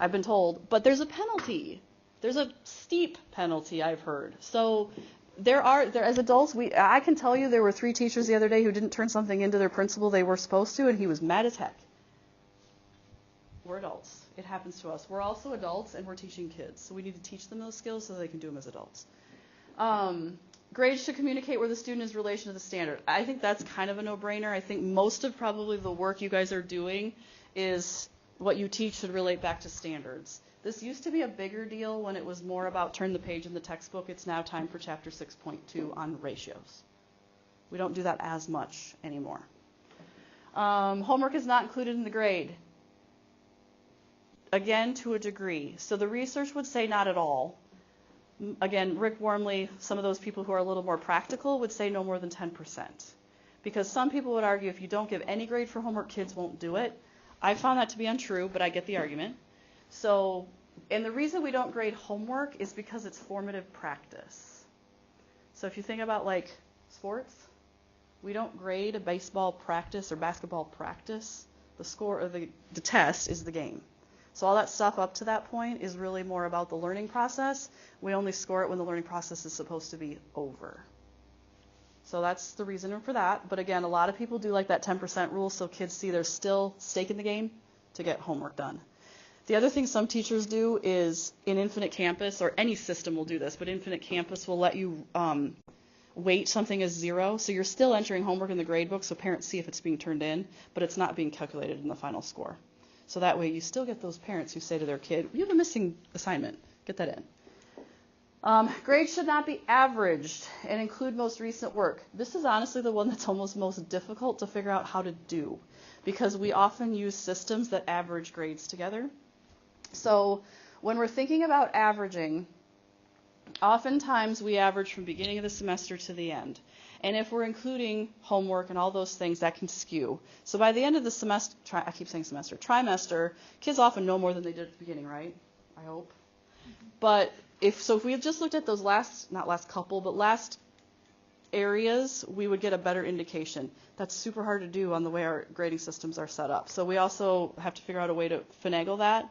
I've been told, but there's a penalty. There's a steep penalty, I've heard. So there as adults, I can tell you there were 3 teachers the other day who didn't turn something into their principal they were supposed to, and he was mad as heck. We're adults. It happens to us. We're also adults, and we're teaching kids. So we need to teach them those skills so they can do them as adults. Grades should communicate where the student is in relation to the standard. I think that's kind of a no-brainer. I think most of probably the work you guys are doing is what you teach should relate back to standards. This used to be a bigger deal when it was more about turn the page in the textbook. It's now time for chapter 6.2 on ratios. We don't do that as much anymore. Homework is not included in the grade. Again, to a degree. So the research would say not at all. Again, Rick Wormley, some of those people who are a little more practical would say no more than 10%. Because some people would argue if you don't give any grade for homework, kids won't do it. I found that to be untrue, but I get the argument. So And the reason we don't grade homework is because it's formative practice. So if you think about like sports, we don't grade a baseball practice or basketball practice. The score or the test is the game. So all that stuff up to that point is really more about the learning process. We only score it when the learning process is supposed to be over. So that's the reason for that. But again, a lot of people do like that 10% rule so kids see there's still stake in the game to get homework done. The other thing some teachers do is in Infinite Campus, or any system will do this, but Infinite Campus will let you weight something as 0. So you're still entering homework in the grade book so parents see if it's being turned in, but it's not being calculated in the final score. So that way you still get those parents who say to their kid, you have a missing assignment, get that in. Grades should not be averaged and include most recent work. This is honestly the one that's almost most difficult to figure out how to do because we often use systems that average grades together. So when we're thinking about averaging, oftentimes we average from beginning of the semester to the end. And if we're including homework and all those things, that can skew. So by the end of the semester, trimester, kids often know more than they did at the beginning, right? I hope. But if we had just looked at those last areas, we would get a better indication. That's super hard to do on the way our grading systems are set up. So we also have to figure out a way to finagle that.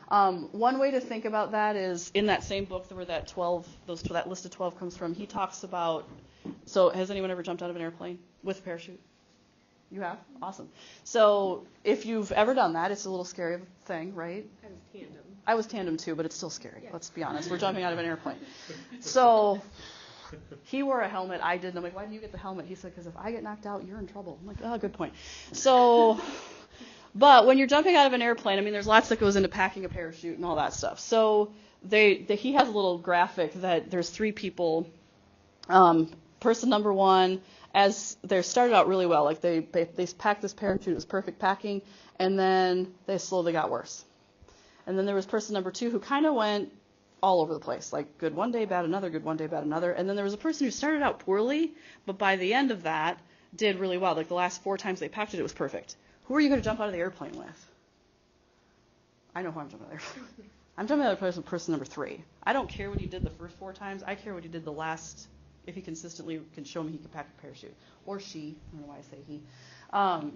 One way to think about that is in that same book where that list of 12 comes from, he talks about, so has anyone ever jumped out of an airplane with a parachute? You have? Awesome. So if you've ever done that, it's a little scary thing, right? I was tandem too, but it's still scary. Yeah. Let's be honest. We're jumping out of an airplane. So he wore a helmet. I didn't. I'm like, why didn't you get the helmet? He said, because if I get knocked out, you're in trouble. I'm like, oh, good point. So, but when you're jumping out of an airplane, I mean, there's lots that goes into packing a parachute and all that stuff. So he has a little graphic that there's 3 people. Person number 1, as they started out really well, like they packed this parachute, it was perfect packing, and then they slowly got worse. And then there was person number 2 who kind of went all over the place, like good one day, bad another, good one day, bad another. And then there was a person who started out poorly, but by the end of that did really well. Like the last 4 times they packed it, it was perfect. Who are you going to jump out of the airplane with? I know who I'm jumping out of the airplane. I'm jumping out of the airplane with person number 3. I don't care what he did the first 4 times. I care what he did the last. If he consistently can show me he can pack a parachute. Or she. I don't know why I say he.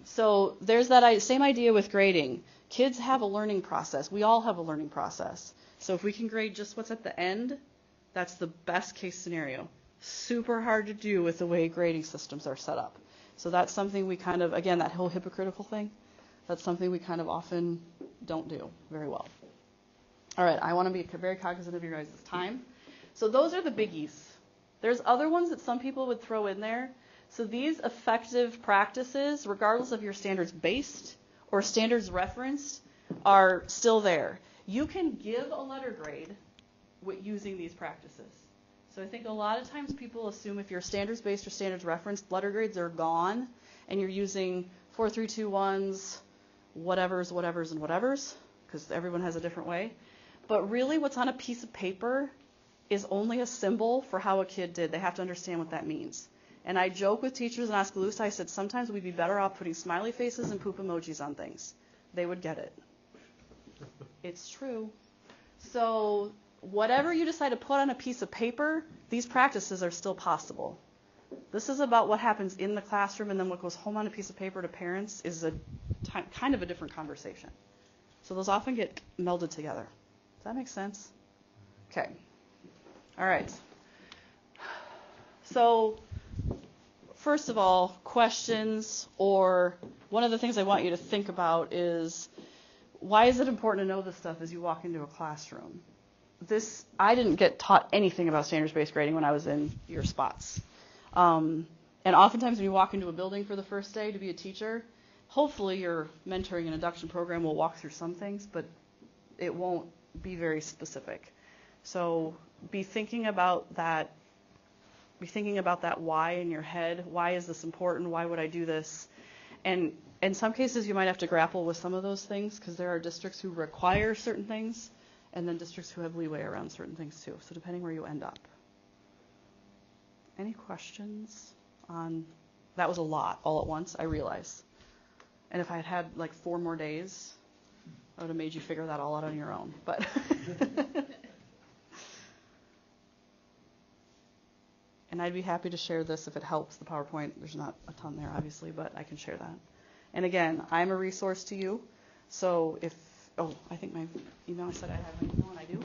So there's that same idea with grading. Kids have a learning process. We all have a learning process. So if we can grade just what's at the end, that's the best case scenario. Super hard to do with the way grading systems are set up. So that's something we kind of, again, that whole hypocritical thing, that's something we kind of often don't do very well. All right, I want to be very cognizant of your guys' time. So those are the biggies. There's other ones that some people would throw in there. So these effective practices, regardless of your standards-based or standards-referenced, are still there. You can give a letter grade using these practices. So I think a lot of times people assume if you're standards-based or standards-referenced, letter grades are gone, and you're using 4, 3, 2, 1s, whatevers, and whatevers, because everyone has a different way. But really what's on a piece of paper is only a symbol for how a kid did. They have to understand what that means. And I joke with teachers in Oskaloosa, I said sometimes we'd be better off putting smiley faces and poop emojis on things. They would get it. It's true. So whatever you decide to put on a piece of paper, these practices are still possible. This is about what happens in the classroom, and then what goes home on a piece of paper to parents is kind of a different conversation. So those often get melded together. Does that make sense? Okay. All right. So first of all, questions, or one of the things I want you to think about is, why is it important to know this stuff as you walk into a classroom? I didn't get taught anything about standards-based grading when I was in your spots. And oftentimes when you walk into a building for the first day to be a teacher, hopefully your mentoring and induction program will walk through some things, but it won't be very specific. So be thinking about that why in your head. Why is this important? Why would I do this? And in some cases, you might have to grapple with some of those things because there are districts who require certain things and then districts who have leeway around certain things too. So depending where you end up. Any questions on, that was a lot all at once, I realize. And if I had like 4 more days, I would have made you figure that all out on your own, but. And I'd be happy to share this if it helps, the PowerPoint. There's not a ton there, obviously, but I can share that. And again, I'm a resource to you. So if, I think my email, I said I have my email, and I do.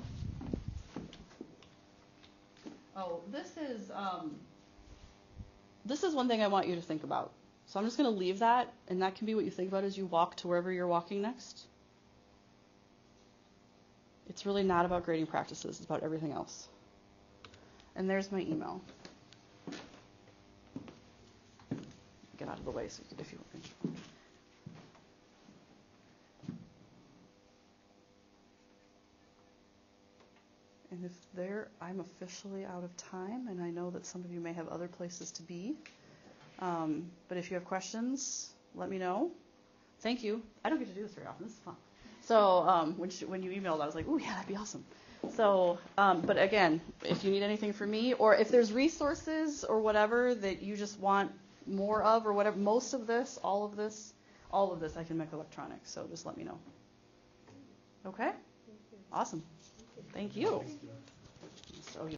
This is one thing I want you to think about. So I'm just going to leave that, and that can be what you think about as you walk to wherever you're walking next. It's really not about grading practices. It's about everything else. And there's my email. Get out of the way so if you want. And I'm officially out of time, and I know that some of you may have other places to be. But if you have questions, let me know. Thank you. I don't get to do this very often. This is fun. So when you emailed, I was like, oh, yeah, that'd be awesome. So, but again, if you need anything from me, or if there's resources or whatever that you just want more of or whatever, most of this, all of this, I can make electronic. So just let me know. Okay? Awesome. Thank you. So